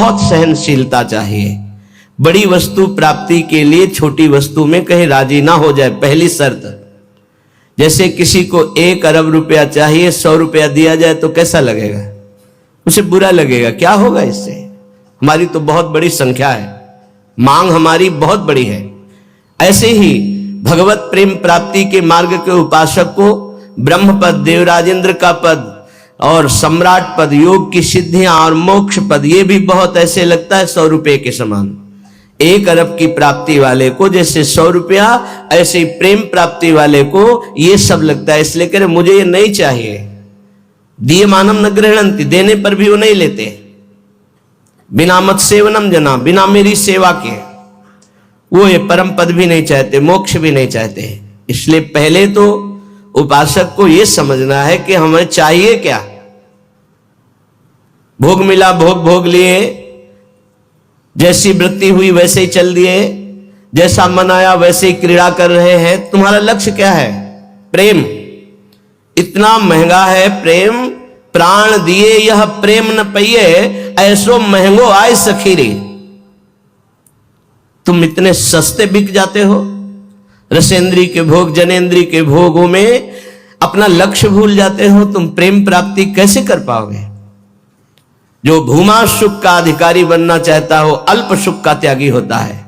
बहुत सहनशीलता चाहिए। बड़ी वस्तु प्राप्ति के लिए छोटी वस्तु में कहीं राजी ना हो जाए, पहली शर्त। जैसे किसी को 1 अरब रुपया चाहिए, 100 रुपया दिया जाए तो कैसा लगेगा? उसे बुरा लगेगा। क्या होगा इससे? हमारी तो बहुत बड़ी संख्या है, मांग हमारी बहुत बड़ी है। ऐसे ही भगवत प्रेम प्राप्ति के मार्ग के उपासक को ब्रह्म पद, देवराजेंद्र का पद और सम्राट पद, योग की सिद्धियां और मोक्ष पद, ये भी बहुत ऐसे लगता है 100 रुपये के समान। 1 अरब की प्राप्ति वाले को जैसे 100 रुपया, ऐसे ही प्रेम प्राप्ति वाले को ये सब लगता है। इसलिए कह रहे मुझे ये नहीं चाहिए। दिए मानम न गृहणंति, देने पर भी वो नहीं लेते। बिना मत सेवनम जना, बिना मेरी सेवा के वो ये परम पद भी नहीं चाहते, मोक्ष भी नहीं चाहते। इसलिए पहले तो उपासक को यह समझना है कि हमें चाहिए क्या। भोग मिला, भोग भोग लिए, जैसी वृत्ति हुई वैसे ही चल दिए, जैसा मन आया वैसे ही क्रीड़ा कर रहे हैं। तुम्हारा लक्ष्य क्या है? प्रेम। इतना महंगा है प्रेम, प्राण दिए यह प्रेम न पइए, ऐसो महंगो आय सखीरी। तुम इतने सस्ते बिक जाते हो। रसेंद्री के भोग, जनेन्द्री के भोगों में अपना लक्ष्य भूल जाते हो। तुम प्रेम प्राप्ति कैसे कर पाओगे? जो भूमा सुख का अधिकारी बनना चाहता हो अल्प सुख का त्यागी होता है।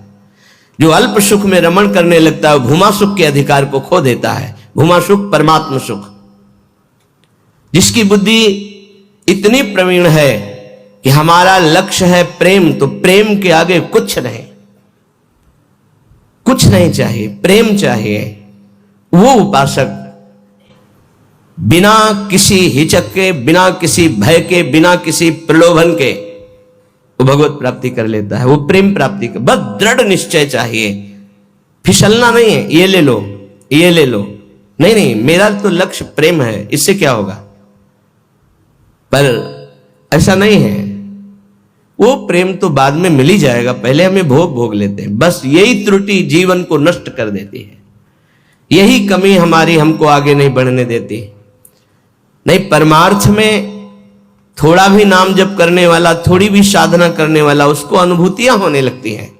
जो अल्प सुख में रमण करने लगता है भूमा सुख के अधिकार को खो देता है। भूमा सुख परमात्म सुख। जिसकी बुद्धि इतनी प्रवीण है कि हमारा लक्ष्य है प्रेम, तो प्रेम के आगे कुछ नहीं, कुछ नहीं चाहिए, प्रेम चाहिए। वो उपासक बिना किसी हिचक के, बिना किसी भय के, बिना किसी प्रलोभन के वो भगवत प्राप्ति कर लेता है। वो प्रेम प्राप्ति का बस दृढ़ निश्चय चाहिए। फिसलना नहीं है, ये ले लो, ये ले लो, नहीं नहीं, मेरा तो लक्ष्य प्रेम है, इससे क्या होगा। पर ऐसा नहीं है। वो प्रेम तो बाद में मिल ही जाएगा, पहले हमें भोग भोग लेते हैं। बस यही त्रुटि जीवन को नष्ट कर देती है। यही कमी हमारी हमको आगे नहीं बढ़ने देती। नहीं, परमार्थ में थोड़ा भी नाम जप करने वाला, थोड़ी भी साधना करने वाला, उसको अनुभूतियां होने लगती हैं।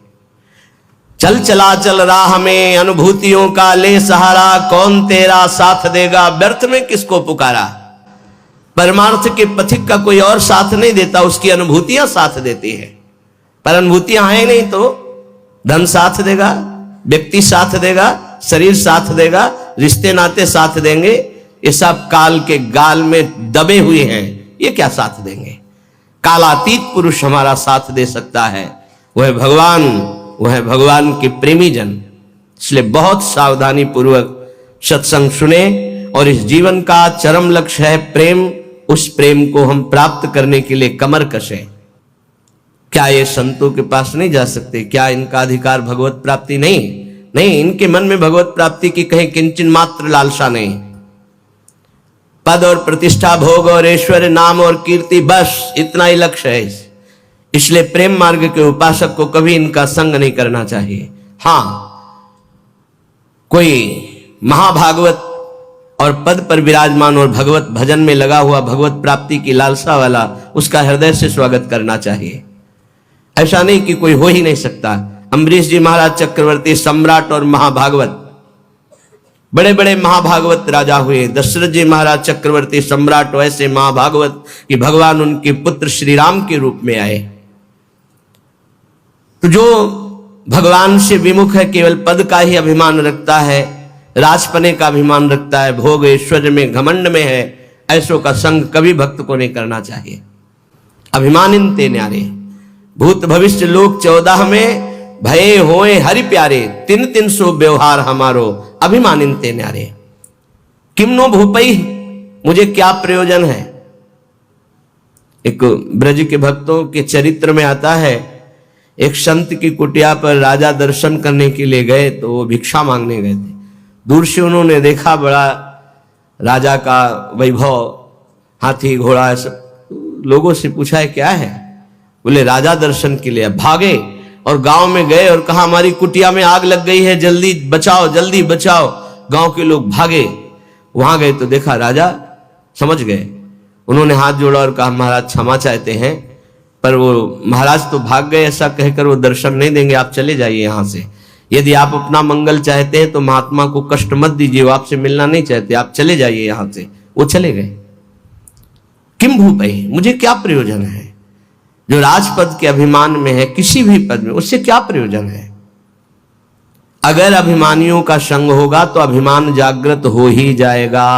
चल चला चल राह में अनुभूतियों का ले सहारा, कौन तेरा साथ देगा, व्यर्थ में किसको पुकारा। परमार्थ के पथिक का कोई और साथ नहीं देता, उसकी अनुभूतियां साथ देती है। पर अनुभूतियां हैं नहीं तो धन साथ देगा, व्यक्ति साथ देगा, शरीर साथ देगा, रिश्ते नाते साथ देंगे। ये सब काल के गाल में दबे हुए हैं, ये क्या साथ देंगे। कालातीत पुरुष हमारा साथ दे सकता है, वह भगवान, वह भगवान के प्रेमी जन। इसलिए बहुत सावधानी पूर्वक सत्संग सुने और इस जीवन का चरम लक्ष्य है प्रेम। उस प्रेम को हम प्राप्त करने के लिए कमर कसें। क्या ये संतों के पास नहीं जा सकते? क्या इनका अधिकार भगवत प्राप्ति नहीं? नहीं, इनके मन में भगवत प्राप्ति की कहीं किंचन मात्र लालसा नहीं। पद और प्रतिष्ठा, भोग और ऐश्वर्य, नाम और कीर्ति, बस इतना ही लक्ष्य है। इसलिए प्रेम मार्ग के उपासक को कभी इनका संग नहीं करना चाहिए। हां, कोई महाभागवत और पद पर विराजमान और भगवत भजन में लगा हुआ, भगवत प्राप्ति की लालसा वाला, उसका हृदय से स्वागत करना चाहिए। ऐसा नहीं कि कोई हो ही नहीं सकता। अम्बरीश जी महाराज चक्रवर्ती, सम्राट और महाभागवत, बड़े बड़े महाभागवत राजा हुए। दशरथ जी महाराज चक्रवर्ती, सम्राट, ऐसे महाभागवत कि भगवान उनके पुत्र श्री राम के रूप में आए। तो जो भगवान से विमुख है, केवल पद का ही अभिमान रखता है, राजपने का अभिमान रखता है, भोग ऐश्वर्य में घमंड में है, ऐसों का संग कभी भक्त को नहीं करना चाहिए। अभिमानिन ते न्यारे, भूत भविष्य लोक 14 में भये होए हरि प्यारे, 300 व्यवहार हमारो, अभिमानिन ते न्यारे। किमनो भूपई, मुझे क्या प्रयोजन है। एक ब्रज के भक्तों के चरित्र में आता है, एक संत की कुटिया पर राजा दर्शन करने के लिए गए, तो वो भिक्षा मांगने गए थे। दूर से उन्होंने देखा बड़ा राजा का वैभव, हाथी घोड़ा, सब लोगों से पूछा है क्या है। बोले राजा दर्शन के लिए। भागे और गांव में गए और कहा हमारी कुटिया में आग लग गई है, जल्दी बचाओ, जल्दी बचाओ। गांव के लोग भागे, वहां गए तो देखा राजा समझ गए। उन्होंने हाथ जोड़ा और कहा महाराज क्षमा चाहते हैं, पर वो महाराज तो भाग गए, ऐसा कहकर वो दर्शन नहीं देंगे, आप चले जाइए यहां से। यदि आप अपना मंगल चाहते हैं तो महात्मा को कष्ट मत दीजिए, वो आपसे मिलना नहीं चाहते, आप चले जाइए यहां से। वो चले गए। किम भूपै, मुझे क्या प्रयोजन है? जो राजपद के अभिमान में है, किसी भी पद में, उससे क्या प्रयोजन है? अगर अभिमानियों का संग होगा तो अभिमान जागृत हो ही जाएगा।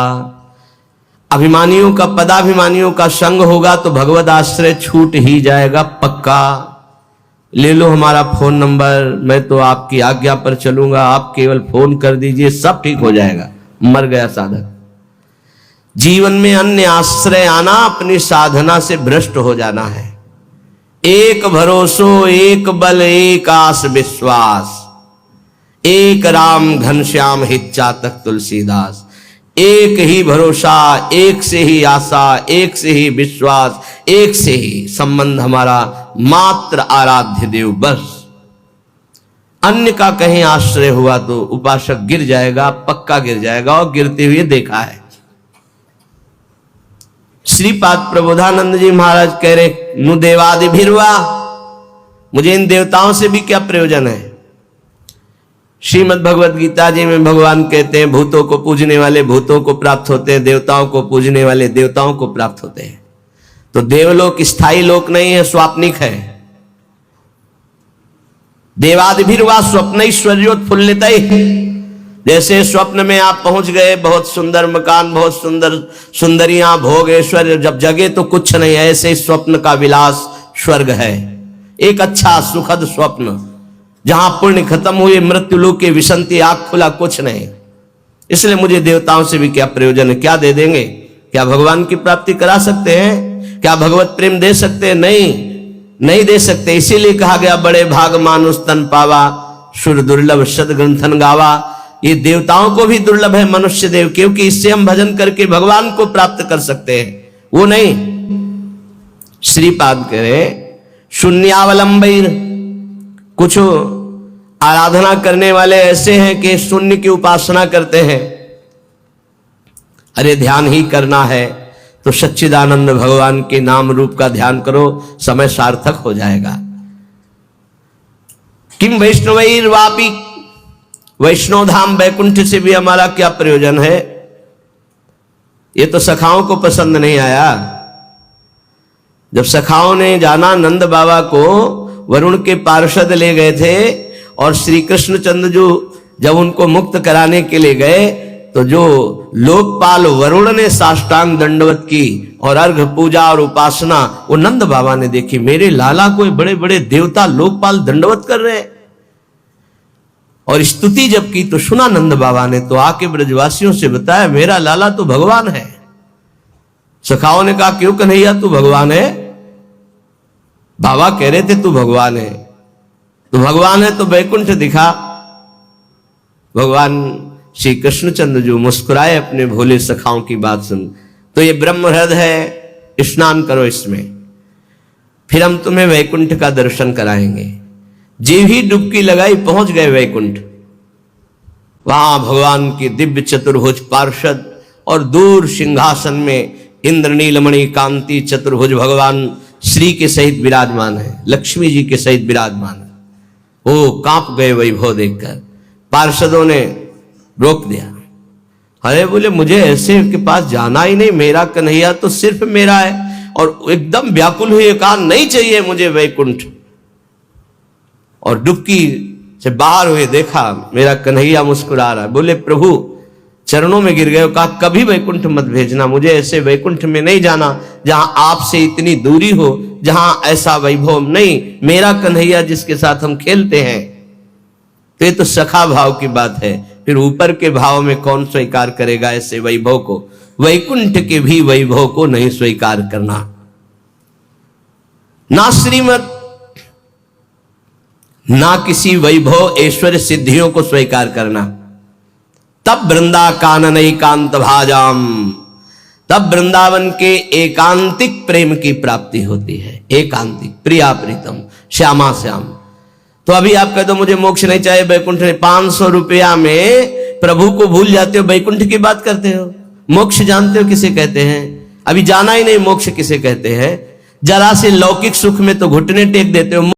अभिमानियों का, पदाभिमानियों का संग होगा तो भगवत आश्रय छूट ही जाएगा पक्का। ले लो हमारा फोन नंबर, मैं तो आपकी आज्ञा पर चलूंगा, आप केवल फोन कर दीजिए, सब ठीक हो जाएगा। मर गया साधक। जीवन में अन्य आश्रय आना अपनी साधना से भ्रष्ट हो जाना है। एक भरोसो, एक बल, एक आस विश्वास, एक राम घनश्याम हित चातक तुलसीदास। एक ही भरोसा, एक से ही आशा, एक से ही विश्वास, एक से ही संबंध हमारा, मात्र आराध्य देव बस। अन्य का कहीं आश्रय हुआ तो उपासक गिर जाएगा, पक्का गिर जाएगा, और गिरते हुए देखा है। श्रीपाद प्रबोधानंद जी महाराज कह रहे, नु देवादि भिरवा, मुझे इन देवताओं से भी क्या प्रयोजन है? श्रीमद् भगवत गीता जी में भगवान कहते हैं, भूतों को पूजने वाले भूतों को प्राप्त होते हैं, देवताओं को पूजने वाले देवताओं को प्राप्त होते हैं। तो देवलोक स्थायी लोक नहीं है, स्वाप्निक है। देवादिभिर्वा स्वप्नैश्वर्योत्फुल्लित। जैसे स्वप्न में आप पहुंच गए, बहुत सुंदर मकान, बहुत सुंदर सुंदरियां, भोग ऐश्वर्य, जब जगे तो कुछ नहीं, ऐसे स्वप्न का विलास स्वर्ग है। एक अच्छा सुखद स्वप्न, जहां पुण्य खत्म हुए, मृत्यु लोक के विसंति, आंख खुला, कुछ नहीं। इसलिए मुझे देवताओं से भी क्या प्रयोजन है? क्या दे देंगे? क्या भगवान की प्राप्ति करा सकते हैं? क्या भगवत प्रेम दे सकते हैं? नहीं दे सकते। इसीलिए कहा गया, बड़े भाग मानुष तन पावा, सुर दुर्लभ सद ग्रंथन गावा। ये देवताओं को भी दुर्लभ है मनुष्य देव, क्योंकि इससे हम भजन करके भगवान को प्राप्त कर सकते हैं, वो नहीं। श्रीपाद कह रहे, शून्यावलंबीर, कुछ आराधना करने वाले ऐसे हैं कि शून्य की उपासना करते हैं। अरे ध्यान ही करना है तो सच्चिदानंद भगवान के नाम रूप का ध्यान करो, समय सार्थक हो जाएगा। किम वैष्णवैर्वापि, वैष्णव धाम वैकुंठ से भी हमारा क्या प्रयोजन है? ये तो सखाओं को पसंद नहीं आया। जब सखाओं ने जाना, नंद बाबा को वरुण के पार्षद ले गए थे, और श्री कृष्णचंद्र जो जब उनको मुक्त कराने के लिए गए, तो जो लोकपाल वरुण ने साष्टांग दंडवत की और अर्घ पूजा और उपासना वो नंद बाबा ने देखी। मेरे लाला को बड़े बड़े देवता लोकपाल दंडवत कर रहे हैं। और स्तुति जब की तो सुना नंद बाबा ने, तो आके ब्रजवासियों से बताया, मेरा लाला तो भगवान है। सखाओं ने कहा, क्यों कन्हैया तू भगवान है? बाबा कह रहे थे तू भगवान है। तो भगवान है तो वैकुंठ दिखा। भगवान श्री कृष्णचंद्र जो मुस्कुराए अपने भोले सखाओं की बात सुन, तो ये ब्रह्म हृदय है, स्नान करो इसमें, फिर हम तुम्हें वैकुंठ का दर्शन कराएंगे। जीव ही डुबकी लगाई, पहुंच गए वैकुंठ। वहां भगवान की दिव्य चतुर्भुज पार्षद, और दूर सिंहासन में इंद्र नीलमणि कांति चतुर्भुज भगवान श्री के सहित विराजमान है, लक्ष्मी जी के सहित विराजमान है। वो कांप गए वैभव देखकर। पार्षदों ने रोक दिया। अरे बोले, मुझे ऐसे के पास जाना ही नहीं, मेरा कन्हैया तो सिर्फ मेरा है। और एकदम व्याकुल हुए, कहा नहीं चाहिए मुझे वैकुंठ। और डुबकी से बाहर हुए, देखा मेरा कन्हैया मुस्कुरा रहा है। बोले प्रभु, चरणों में गिर गए, कहा कभी वैकुंठ मत भेजना, मुझे ऐसे वैकुंठ में नहीं जाना जहां आपसे इतनी दूरी हो, जहां ऐसा वैभव नहीं। मेरा कन्हैया जिसके साथ हम खेलते हैं। तो ये तो सखा भाव की बात है, फिर ऊपर के भाव में कौन स्वीकार करेगा ऐसे वैभव को? वैकुंठ के भी वैभव को नहीं स्वीकार करना। ना श्रीमत, ना किसी वैभव ऐश्वर्य सिद्धियों को स्वीकार करना। तब वृंदा कानन एकांत भाजाम, तब वृंदावन के एकांतिक प्रेम की प्राप्ति होती है। एकांतिक, प्रिया प्रीतम, श्यामा श्याम। तो अभी आप कहते हो मुझे मोक्ष नहीं चाहिए, वैकुंठ नहीं। 500 रुपया में प्रभु को भूल जाते हो, वैकुंठ की बात करते हो। मोक्ष जानते हो किसे कहते हैं? अभी जाना ही नहीं, मोक्ष किसे कहते हैं? जरा से लौकिक सुख में तो घुटने टेक देते हो।